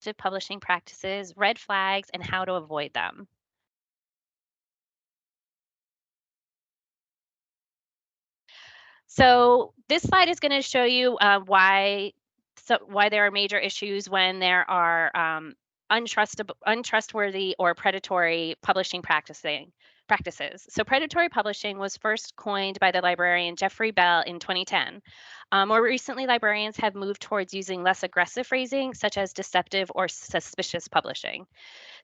deceptive publishing practices, red flags, and how to avoid them. So this slide is going to show you why there are major issues when there are untrustworthy or predatory publishing practices. So predatory publishing was first coined by the librarian Jeffrey Bell in 2010. More recently, librarians have moved towards using less aggressive phrasing, such as deceptive or suspicious publishing.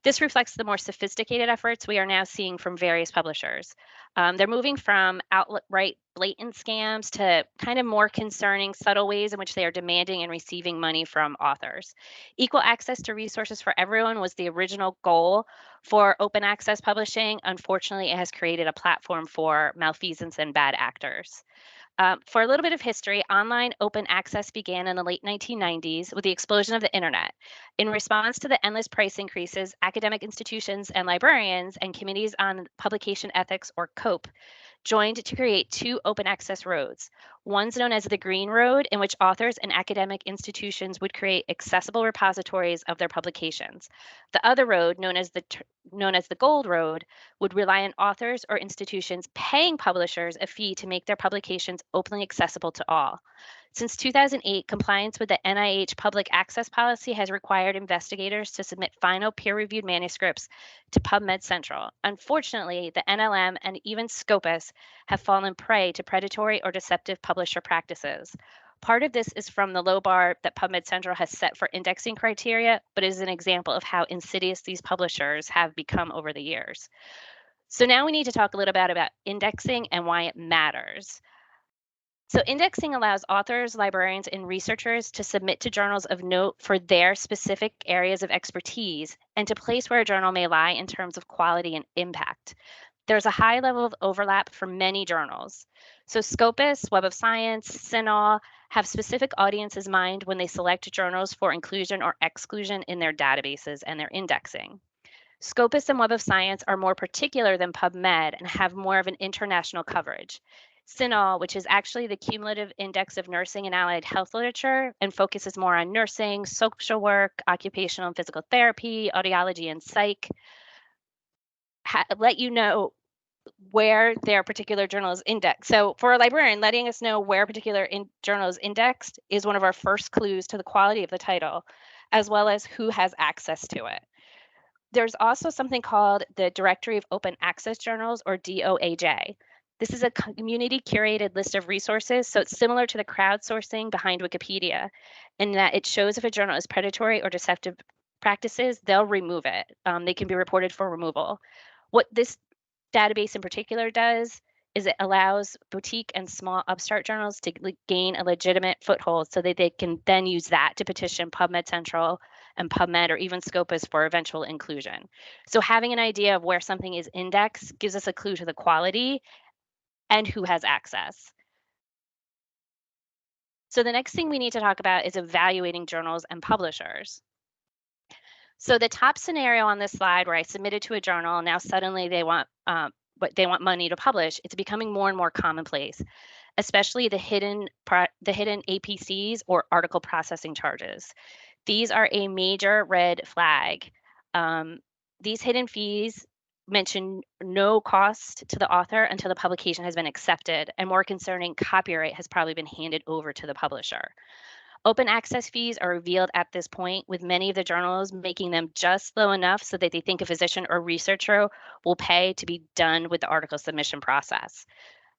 This reflects the more sophisticated efforts we are now seeing from various publishers. They're moving from outright blatant scams to kind of more concerning, subtle ways in which they are demanding and receiving money from authors. Equal access to resources for everyone was the original goal for open access publishing. Unfortunately, it has created a platform for malfeasance and bad actors. For a little bit of history, online open access began in the late 1990s with the explosion of the internet. In response to the endless price increases, academic institutions and librarians and committees on publication ethics, or COPE, joined to create two open access roads. One's known as the Green Road, in which authors and academic institutions would create accessible repositories of their publications. The other road, known as the Gold Road, would rely on authors or institutions paying publishers a fee to make their publications openly accessible to all. Since 2008, compliance with the NIH public access policy has required investigators to submit final peer-reviewed manuscripts to PubMed Central. Unfortunately, the NLM and even Scopus have fallen prey to predatory or deceptive publisher practices. Part of this is from the low bar that PubMed Central has set for indexing criteria, but is an example of how insidious these publishers have become over the years. So now we need to talk a little bit about indexing and why it matters. So indexing allows authors, librarians, and researchers to submit to journals of note for their specific areas of expertise and to place where a journal may lie in terms of quality and impact. There's a high level of overlap for many journals. So Scopus, Web of Science, CINAHL have specific audiences in mind when they select journals for inclusion or exclusion in their databases and their indexing. Scopus and Web of Science are more particular than PubMed and have more of an international coverage. CINAHL, which is actually the cumulative index of nursing and allied health literature and focuses more on nursing, social work, occupational and physical therapy, audiology, and psych, let you know where their particular journal is indexed. So for a librarian, letting us know where a particular journal is indexed is one of our first clues to the quality of the title, as well as who has access to it. There's also something called the Directory of Open Access Journals, or DOAJ. This is a community curated list of resources, so it's similar to the crowdsourcing behind Wikipedia, in that it shows if a journal is predatory or deceptive practices, they'll remove it. They can be reported for removal. What this database in particular does is it allows boutique and small upstart journals to gain a legitimate foothold so that they can then use that to petition PubMed Central and PubMed or even Scopus for eventual inclusion. So having an idea of where something is indexed gives us a clue to the quality and who has access. So the next thing we need to talk about is evaluating journals and publishers. So the top scenario on this slide, where I submitted to a journal, now suddenly they want money to publish, it's becoming more and more commonplace, especially the hidden APCs, or article processing charges. These are a major red flag. These hidden fees mention no cost to the author until the publication has been accepted, and more concerning, copyright has probably been handed over to the publisher. Open access fees are revealed at this point, with many of the journals making them just low enough so that they think a physician or researcher will pay to be done with the article submission process.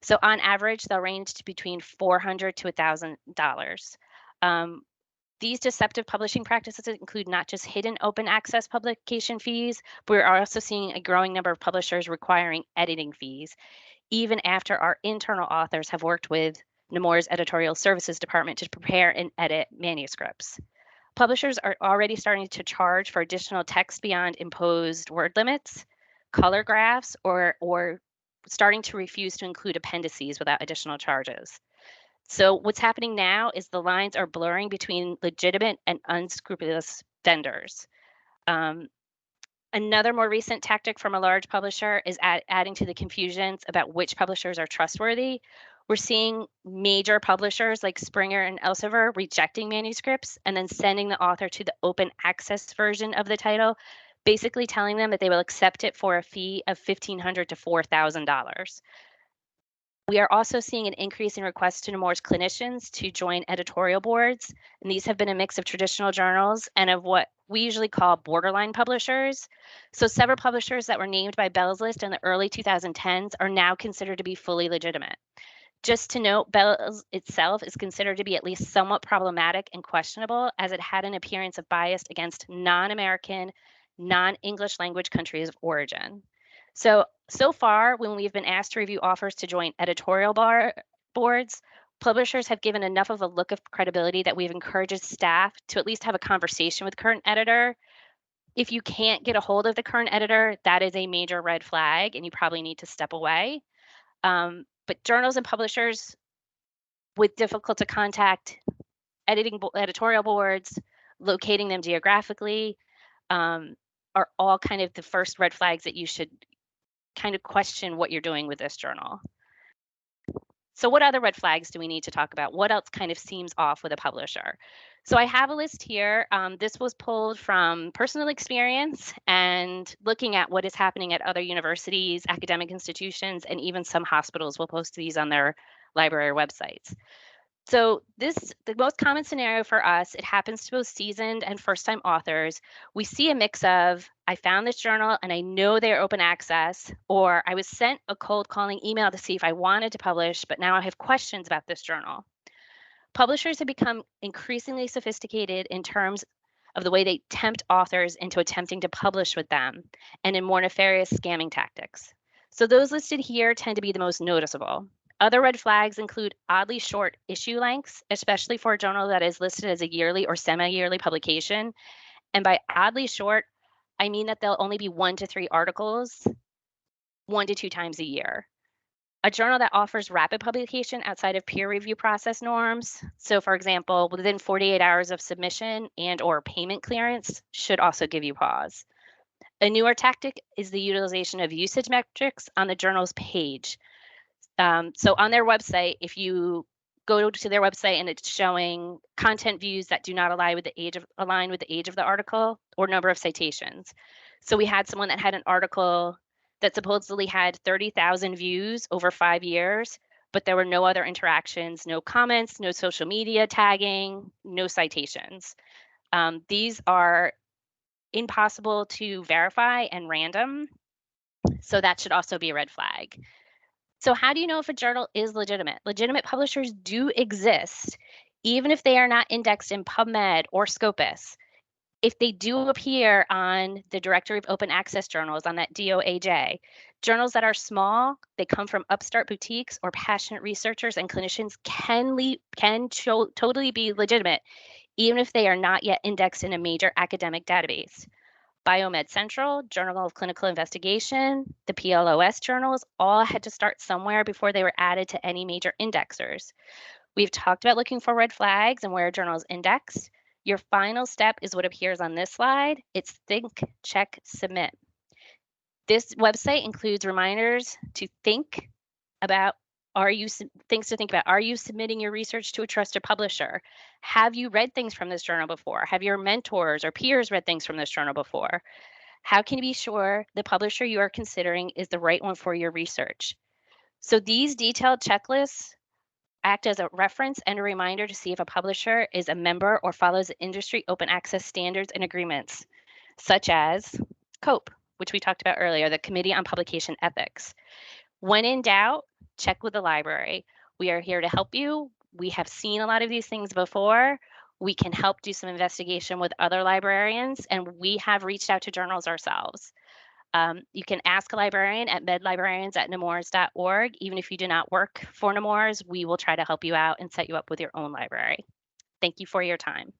So on average, they'll range to between $400 to $1,000. These deceptive publishing practices include not just hidden open access publication fees, but we're also seeing a growing number of publishers requiring editing fees, even after our internal authors have worked with Nemours Editorial Services Department to prepare and edit manuscripts. Publishers are already starting to charge for additional text beyond imposed word limits, color graphs, or starting to refuse to include appendices without additional charges. So what's happening now is the lines are blurring between legitimate and unscrupulous vendors. Another more recent tactic from a large publisher is adding to the confusions about which publishers are trustworthy. We're seeing major publishers like Springer and Elsevier rejecting manuscripts and then sending the author to the open access version of the title, basically telling them that they will accept it for a fee of $1,500 to $4,000. We are also seeing an increase in requests to Nemours clinicians to join editorial boards, and these have been a mix of traditional journals and of what we usually call borderline publishers. So several publishers that were named by Bell's List in the early 2010s are now considered to be fully legitimate. Just to note, Bell's itself is considered to be at least somewhat problematic and questionable, as it had an appearance of bias against non-American, non-English language countries of origin. So far, when we've been asked to review offers to join editorial boards, publishers have given enough of a look of credibility that we've encouraged staff to at least have a conversation with current editor. If you can't get a hold of the current editor, that is a major red flag, and you probably need to step away. But journals and publishers with difficult to contact editorial boards, locating them geographically, are all kind of the first red flags that you should kind of question what you're doing with this journal. So what other red flags do we need to talk about? What else kind of seems off with a publisher? So I have a list here. This was pulled from personal experience and looking at what is happening at other universities, academic institutions, and even some hospitals will post these on their library websites. So the most common scenario for us, it happens to both seasoned and first-time authors. We see a mix of, I found this journal and I know they're open access, or I was sent a cold calling email to see if I wanted to publish, but now I have questions about this journal. Publishers have become increasingly sophisticated in terms of the way they tempt authors into attempting to publish with them and in more nefarious scamming tactics. So those listed here tend to be the most noticeable. Other red flags include oddly short issue lengths, especially for a journal that is listed as a yearly or semi-yearly publication. And by oddly short, I mean that there'll only be 1 to 3 articles 1 to 2 times a year. A journal that offers rapid publication outside of peer review process norms, so for example, within 48 hours of submission and or payment clearance, should also give you pause. A newer tactic is the utilization of usage metrics on the journal's page. So on their website, if you go to their website and it's showing content views that do not align with the age of the article or number of citations. So we had someone that had an article that supposedly had 30,000 views over 5 years, but there were no other interactions, no comments, no social media tagging, no citations. These are impossible to verify and random, so that should also be a red flag. So how do you know if a journal is legitimate? Legitimate publishers do exist, even if they are not indexed in PubMed or Scopus. If they do appear on the Directory of Open Access Journals, on that DOAJ, journals that are small, they come from upstart boutiques or passionate researchers and clinicians can totally be legitimate, even if they are not yet indexed in a major academic database. Biomed Central, Journal of Clinical Investigation, the PLOS journals all had to start somewhere before they were added to any major indexers. We've talked about looking for red flags and where a journal is indexed. Your final step is what appears on this slide. It's Think, Check, Submit. This website includes reminders to think about, things to think about. Are you submitting your research to a trusted publisher? Have you read things from this journal before? Have your mentors or peers read things from this journal before? How can you be sure the publisher you are considering is the right one for your research? So these detailed checklists act as a reference and a reminder to see if a publisher is a member or follows industry open access standards and agreements, such as COPE, which we talked about earlier, the Committee on Publication Ethics. When in doubt, check with the library. We are here to help you. We have seen a lot of these things before. We can help do some investigation with other librarians, and we have reached out to journals ourselves. You can ask a librarian at medlibrarians@nemours.org. Even if you do not work for Nemours, we will try to help you out and set you up with your own library. Thank you for your time.